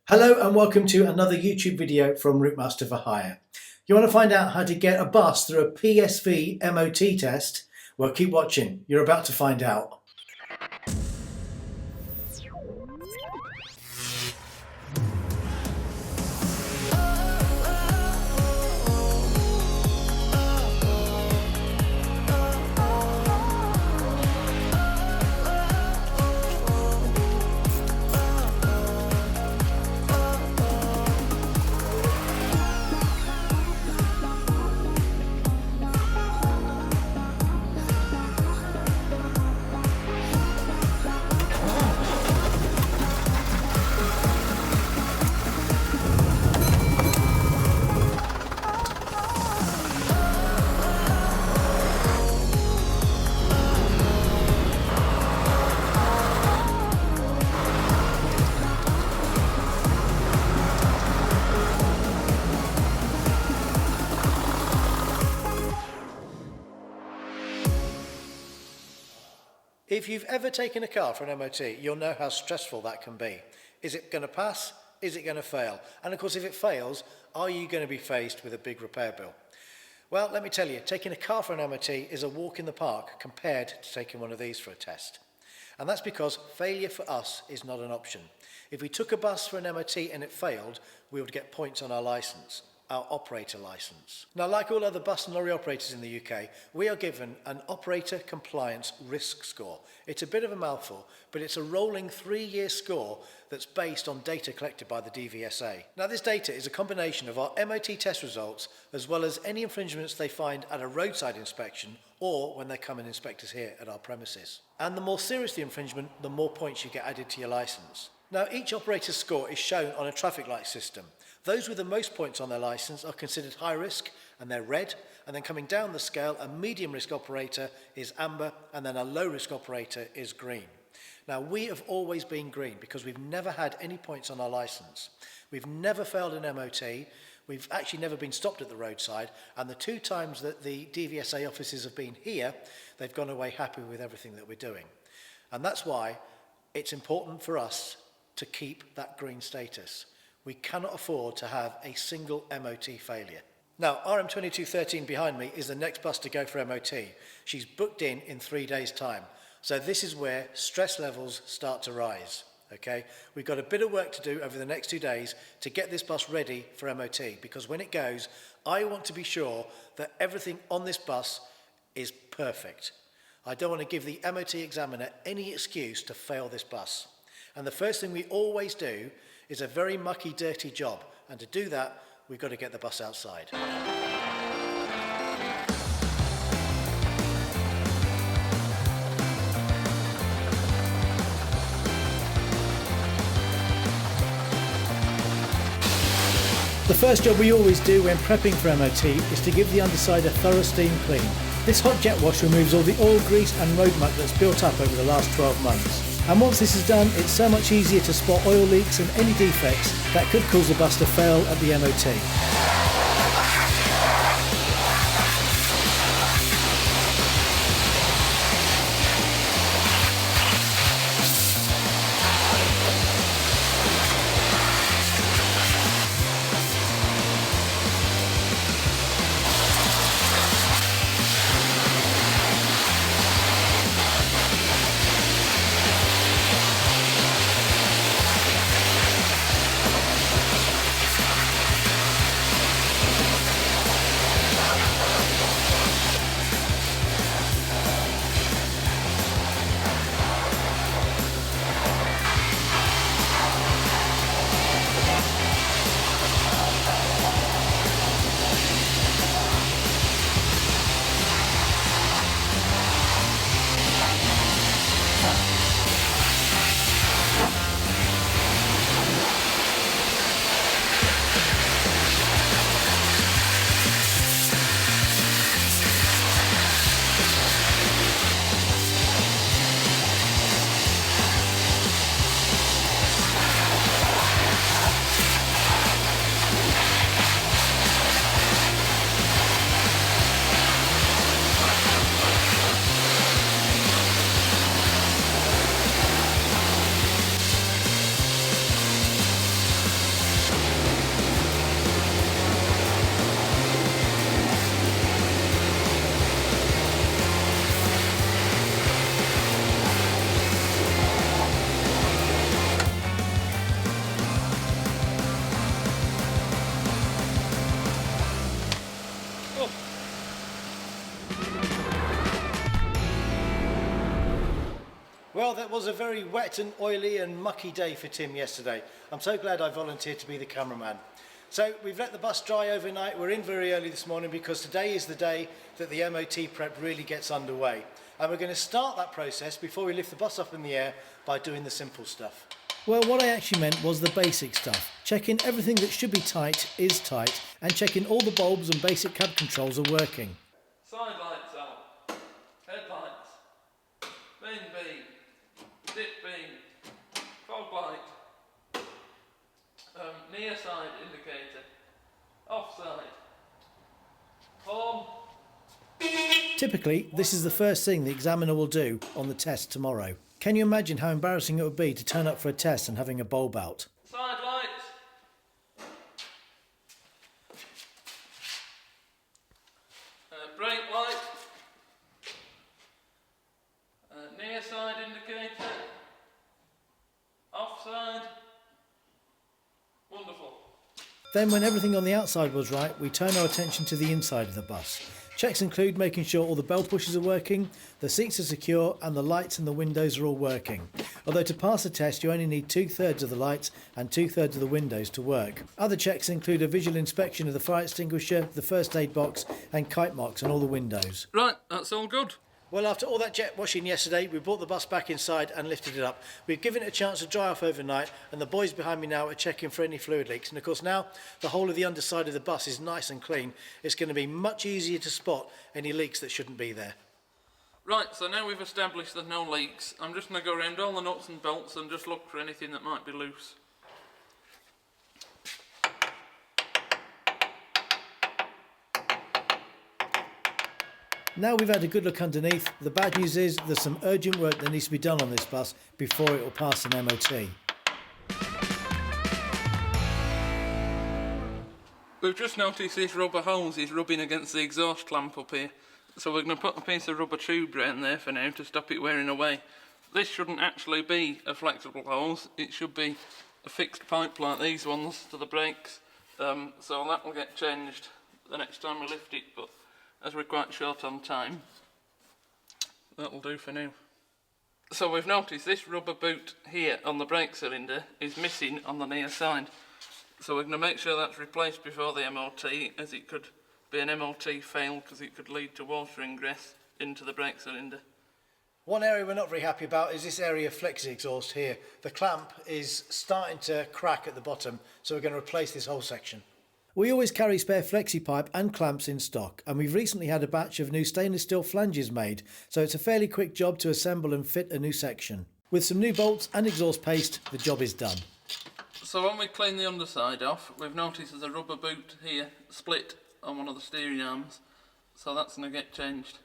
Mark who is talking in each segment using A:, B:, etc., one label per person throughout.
A: Hello and welcome to another YouTube video from Routemaster for Hire. You want to find out how to get a bus through a PSV MOT test? Well, keep watching. You're about to find out. If you've ever taken a car for an MOT, you'll know how stressful that can be. Is it going to pass? Is it going to fail? And of course, if it fails, are you going to be faced with a big repair bill? Well, let me tell you, taking a car for an MOT is a walk in the park compared to taking one of these for a test. And that's because failure for us is not an option. If we took a bus for an MOT and it failed, we would get points on our licence, our operator licence. Now, like all other bus and lorry operators in the UK, we are given an operator compliance risk score. It's a bit of a mouthful, but it's a rolling 3-year score that's based on data collected by the DVSA. Now, this data is a combination of our MOT test results as well as any infringements they find at a roadside inspection or when they come and inspect us here at our premises. And the more serious the infringement, the more points you get added to your licence. Now, each operator's score is shown on a traffic light system. Those with the most points on their licence are considered high risk and they're red, and then coming down the scale, a medium risk operator is amber and then a low risk operator is green. Now, we have always been green because we've never had any points on our licence. We've never failed an MOT, we've actually never been stopped at the roadside, and the 2 times that the DVSA officers have been here, they've gone away happy with everything that we're doing. And that's why it's important for us to keep that green status. We cannot afford to have a single MOT failure. Now, RM2213 behind me is the next bus to go for MOT. She's booked in 3 days' time. So this is where stress levels start to rise, okay? We've got a bit of work to do over the next 2 days to get this bus ready for MOT, because when it goes, I want to be sure that everything on this bus is perfect. I don't want to give the MOT examiner any excuse to fail this bus. And the first thing we always do is a very mucky, dirty job. And to do that, we've got to get the bus outside. The first job we always do when prepping for MOT is to give the underside a thorough steam clean. This hot jet wash removes all the oil, grease and road muck that's built up over the last 12 months. And once this is done, it's so much easier to spot oil leaks and any defects that could cause the bus to fail at the MOT. Well, that was a very wet and oily and mucky day for Tim yesterday. I'm so glad I volunteered to be the cameraman. So we've let the bus dry overnight. We're in very early this morning because today is the day that the MOT prep really gets underway. And we're going to start that process before we lift the bus up in the air by doing the simple stuff. Well, what I actually meant was the basic stuff. Checking everything that should be tight is tight, and checking all the bulbs and basic cab controls are working.
B: Side lights out, headlights, main beam, dip beam, fog light, near side indicator, offside, horn.
A: Typically, this is the first thing the examiner will do on the test tomorrow. Can you imagine how embarrassing it would be to turn up for a test and having a bulb out?
B: Side lights. Brake light. Near side indicator. Offside. Wonderful.
A: Then when everything on the outside was right, we turn our attention to the inside of the bus. Checks include making sure all the bell pushes are working, the seats are secure and the lights and the windows are all working. Although to pass the test you only need 2/3 of the lights and 2/3 of the windows to work. Other checks include a visual inspection of the fire extinguisher, the first aid box and kite marks on all the windows.
B: Right, that's all good.
A: Well, after all that jet washing yesterday, we brought the bus back inside and lifted it up. We've given it a chance to dry off overnight, and the boys behind me now are checking for any fluid leaks. And of course now, the whole of the underside of the bus is nice and clean. It's going to be much easier to spot any leaks that shouldn't be there.
B: Right, so now we've established there's no leaks, I'm just going to go around all the nuts and bolts and just look for anything that might be loose.
A: Now we've had a good look underneath, the bad news is there's some urgent work that needs to be done on this bus before it will pass an MOT.
B: We've just noticed this rubber hose is rubbing against the exhaust clamp up here, so we're going to put a piece of rubber tube around there for now to stop it wearing away. This shouldn't actually be a flexible hose, it should be a fixed pipe like these ones to the brakes, so that will get changed the next time we lift it, but as we're quite short on time, that'll do for now. So we've noticed this rubber boot here on the brake cylinder is missing on the near side. So we're going to make sure that's replaced before the MOT, as it could be an MOT fail because it could lead to water ingress into the brake cylinder.
A: One area we're not very happy about is this area of flexi exhaust here. The clamp is starting to crack at the bottom, so we're going to replace this whole section. We always carry spare flexi pipe and clamps in stock, and we've recently had a batch of new stainless steel flanges made, so it's a fairly quick job to assemble and fit a new section. With some new bolts and exhaust paste, the job is done.
B: So when we clean the underside off, we've noticed there's a rubber boot here split on one of the steering arms, so that's going to get changed.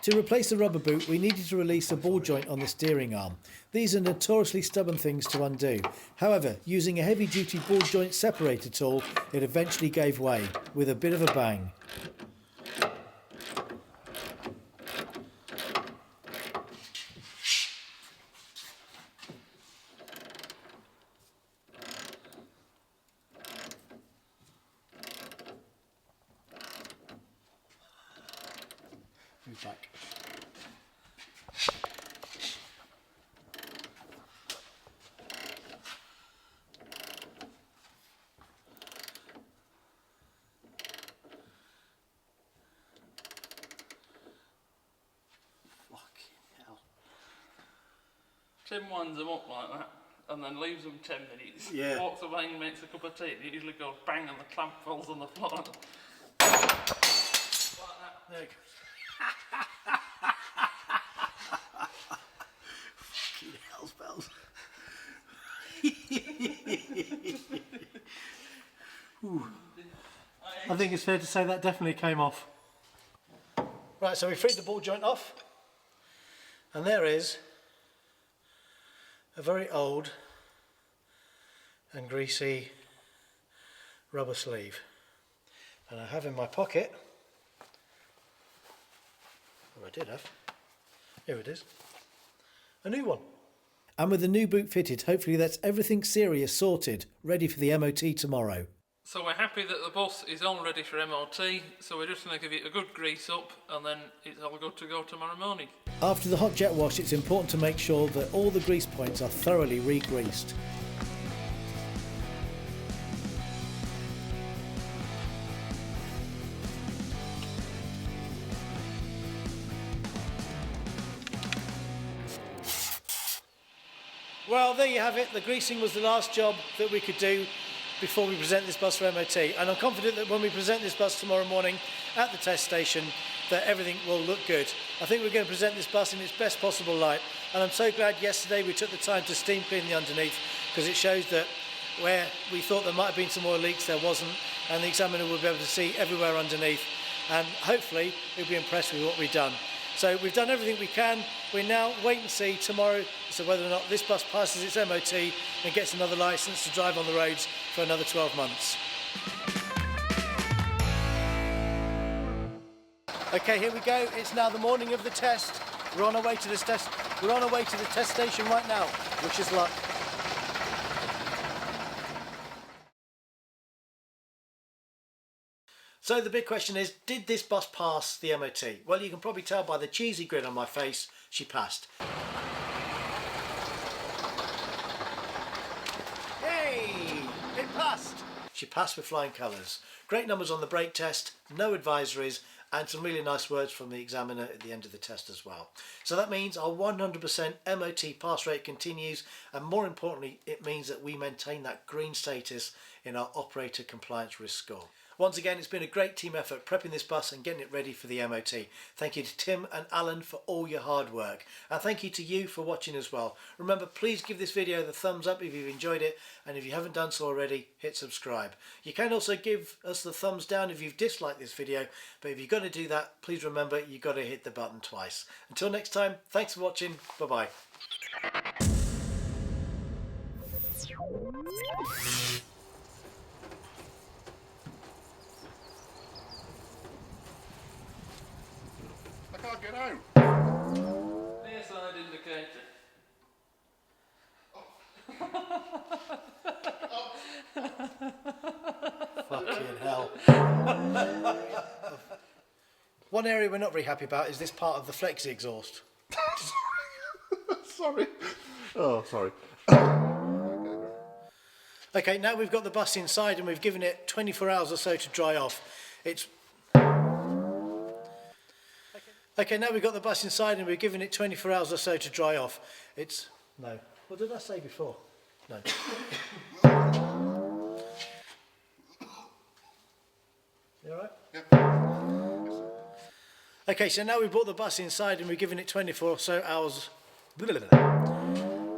A: To replace the rubber boot, we needed to release a ball joint on the steering arm. These are notoriously stubborn things to undo. However, using a heavy-duty ball joint separator tool, it eventually gave way, with a bit of a bang. Move back.
B: Tim winds them up like that and then leaves them 10 minutes,
A: Yeah.
B: walks away and makes a cup of tea, and it usually goes bang and the clamp falls on the floor. Like that.
A: There you go. Fucking hell, spells. I think it's fair to say that definitely came off. Right, so we freed the ball joint off, and there is a very old and greasy rubber sleeve. And I have in my pocket, or I did have, here it is, a new one. And with the new boot fitted, hopefully that's everything serious sorted, ready for the MOT tomorrow.
B: So we're happy that the bus is all ready for MOT, so we're just going to give it a good grease up and then it's all good to go tomorrow morning.
A: After the hot jet wash, it's important to make sure that all the grease points are thoroughly re-greased. Well, there you have it. The greasing was the last job that we could do before we present this bus for MOT. And I'm confident that when we present this bus tomorrow morning at the test station, that everything will look good. I think we're going to present this bus in its best possible light. And I'm so glad yesterday we took the time to steam clean the underneath, because it shows that where we thought there might have been some oil leaks, there wasn't. And the examiner will be able to see everywhere underneath. And hopefully he'll be impressed with what we've done. So we've done everything we can. We now wait and see tomorrow as to whether or not this bus passes its MOT and gets another licence to drive on the roads for another 12 months. Okay, here we go. It's now the morning of the test. We're on our way to this test. We're on our way to the test station right now. Wish us luck. So the big question is, did this bus pass the MOT? Well, you can probably tell by the cheesy grin on my face, she passed. Yay! It passed! She passed with flying colours. Great numbers on the brake test, no advisories, and some really nice words from the examiner at the end of the test as well. So that means our 100% MOT pass rate continues, and more importantly, it means that we maintain that green status in our operator compliance risk score. Once again, it's been a great team effort prepping this bus and getting it ready for the MOT. Thank you to Tim and Alan for all your hard work. And thank you to you for watching as well. Remember, please give this video the thumbs up if you've enjoyed it. And if you haven't done so already, hit subscribe. You can also give us the thumbs down if you've disliked this video. But if you're going to do that, please remember you've got to hit the button twice. Until next time, thanks for watching. Bye-bye.
C: I can't get out.
B: Near side indicator.
A: Fucking hell. One area we're not very happy about is this part of the flexi exhaust.
C: Sorry. Oh, sorry.
A: Okay, now we've got the bus inside and we've given it 24 hours or so to dry off. Okay, now we've got the bus inside and we've given it 24 hours or so to dry off. No. What did I say before? No. You alright?
C: Yep.
A: Okay, so now we've brought the bus inside and we've given it 24 or so hours.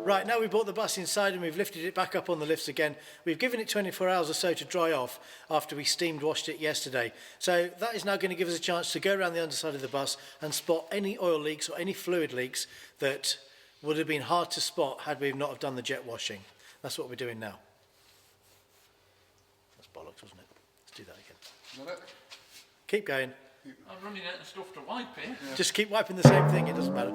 A: Right, now we've brought the bus inside and we've lifted it back up on the lifts again. We've given it 24 hours or so to dry off after we steamed washed it yesterday. So that is now going to give us a chance to go around the underside of the bus and spot any oil leaks or any fluid leaks that would have been hard to spot had we not have done the jet washing. That's what we're doing now. That's bollocks, wasn't it? Let's do that again.
C: Is that it?
A: Keep going.
B: I'm running out of stuff to wipe here.
A: Just keep wiping the same thing, it doesn't matter.